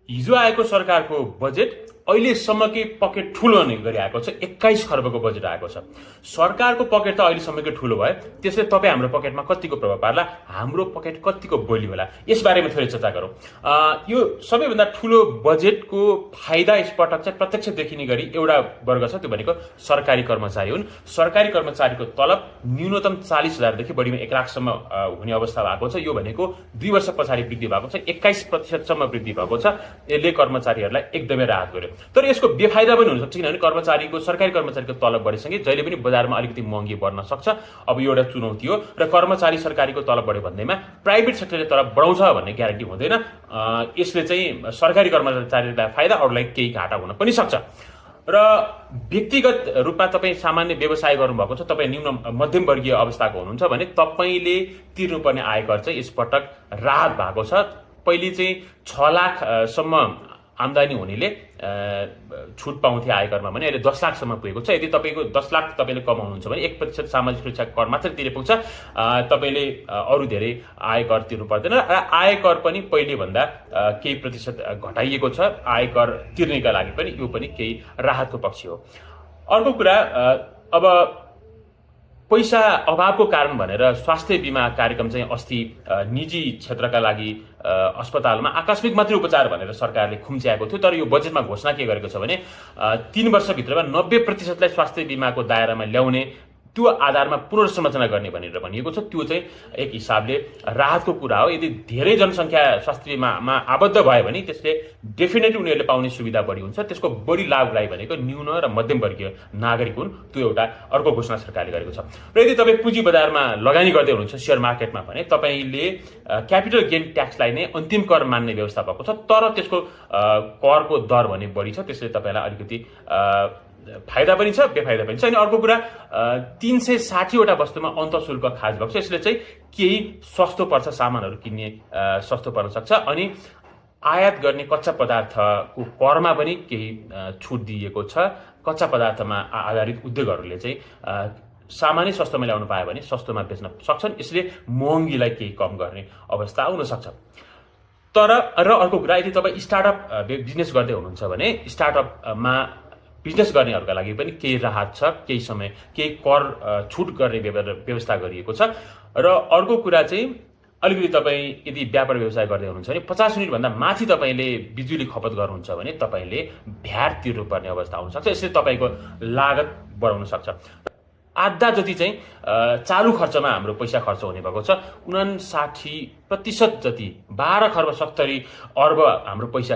हिजो आएको सरकारको बजेट अहिलेसम्मकै पकेट ठुलो हुने गरी आएको छ। 21 खर्बको बजेट आएको छ। सरकारको पकेट त अहिलेसम्मकै ठुलो भयो, त्यसले तपाईँ हाम्रो पकेटमा कतिको प्रभाव पार्ला, हाम्रो पकेट कतिको बलियो होला, यसबारेमा थोरै चर्चा गरौँ। यो सबैभन्दा ठुलो बजेटको फाइदा यसपटक चाहिँ प्रत्यक्ष देखिने गरी एउटा वर्ग छ, त्यो भनेको सरकारी कर्मचारी हुन्। सरकारी कर्मचारीको तलब न्यूनतम 40,000देखि बढीमा 1 लाखसम्म हुने अवस्था भएको छ। यो भनेको 2 वर्ष पछाडि वृद्धि भएको छ, 21% वृद्धि भएको छ। यसले कर्मचारीहरूलाई एकदमै राहत गर्यो। तर यसको बेफाइदा पनि हुनसक्छ, किनभने सरकारी कर्मचारीको तलब बढेसँगै जहिले पनि बजारमा अलिकति महँगी बढ्न सक्छ। अब यो एउटा चुनौती हो र कर्मचारी सरकारीको तलब बढ्यो भन्दैमा प्राइभेट सेक्टरले तलब बढाउँछ भन्ने ग्यारेन्टी हुँदैन। यसले चाहिँ सरकारी कर्मचारीलाई फाइदा, अरूलाई केही घाटा हुन पनि सक्छ। र व्यक्तिगत रूपमा तपाईँ सामान्य व्यवसाय गर्नुभएको छ, तपाईँ निम्न मध्यम वर्गीय अवस्थाको हुनुहुन्छ भने तपाईँले तिर्नुपर्ने आयकर चाहिँ यसपटक राहत भएको छ। पहिले चाहिँ 6 लाखसम्म आम्दानी हुनेले छुट पाउँथे आयकरमा भने अहिले 10 लाखसम्म पुगेको छ। यदि तपाईँको 10 लाख तपाईँले कमाउनुहुन्छ भने 1% सामाजिक सुरक्षा कर मात्र तिरे पुग्छ, तपाईँले अरू धेरै आयकर तिर्नु पर्दैन। र आयकर पनि पहिलेभन्दा केही प्रतिशत घटाइएको छ। आयकर तिर्नेका लागि पनि यो पनि केही राहतको पक्ष हो। अर्को कुरा, अब पैसा अभावको कारण भनेर स्वास्थ्य बीमा कार्यक्रम चाहिँ अस्ति निजी क्षेत्रका लागि अस्पतालमा आकस्मिक मात्रै उपचार भनेर सरकारले खुम्च्याएको थियो। तर यो बजेटमा घोषणा के गरेको छ भने 3 वर्षभित्रमा 90%लाई स्वास्थ्य बीमाको दायरामा ल्याउने, त्यो आधारमा पुनर्संरचना गर्ने भनेर भनिएको छ। त्यो चाहिँ एक हिसाबले राहतको कुरा हो। यदि धेरै जनसङ्ख्या स्वास्थ्य बीमामा आबद्ध भयो भने त्यसले डेफिनेटली उनीहरूले पाउने सुविधा बढी हुन्छ। त्यसको बढी लाभलाई भनेको न्यून र मध्यम वर्गीय नागरिक हुन्। त्यो एउटा अर्को घोषणा सरकारले गरेको छ। र यदि तपाईँ पुँजी बजारमा लगानी गर्दै हुनुहुन्छ, सेयर मार्केटमा भने तपाईँले क्यापिटल गेन ट्याक्सलाई नै अन्तिम कर मान्ने व्यवस्था भएको छ। तर त्यसको करको दर भने बढी छ, त्यसले तपाईँलाई अलिकति फाइदा पनि छ, बेफाइदा पनि छ। अनि अर्को कुरा, 360वटा वस्तुमा अन्तःशुल्क खास भएको छ। यसले चाहिँ केही सस्तो पर्छ, सामानहरू किन्ने सस्तो पर्न सक्छ। अनि आयात गर्ने कच्चा पदार्थको करमा पनि केही छुट दिएको छ। कच्चा पदार्थमा आधारित उद्योगहरूले चाहिँ सामानै सस्तोमा ल्याउनु पायो भने सस्तोमा बेच्न सक्छन्। यसले महँगीलाई केही कम गर्ने अवस्था हुन सक्छ। तर र अर्को कुरा, यदि तपाईँ स्टार्टअप बिजनेस गर्दै हुनुहुन्छ भने स्टार्टअपमा बिजनेस गर्नेहरूका लागि पनि केही राहत छ, केही समय केही कर छुट गर्ने व्यवस्था गरिएको छ। र अर्को कुरा चाहिँ, अलिकति तपाईँ यदि व्यापार व्यवसाय गर्दै हुनुहुन्छ भने 50 युनिटभन्दा माथि तपाईँले बिजुली खपत गर्नुहुन्छ भने तपाईँले भ्याट तिर्नुपर्ने अवस्था हुनसक्छ। यसले तपाईँको लागत बढाउन सक्छ। आधा जति चाहिँ चालु खर्चमा हाम्रो पैसा खर्च हुने भएको छ। 59% जति 12 खर्ब 70 अर्ब हाम्रो पैसा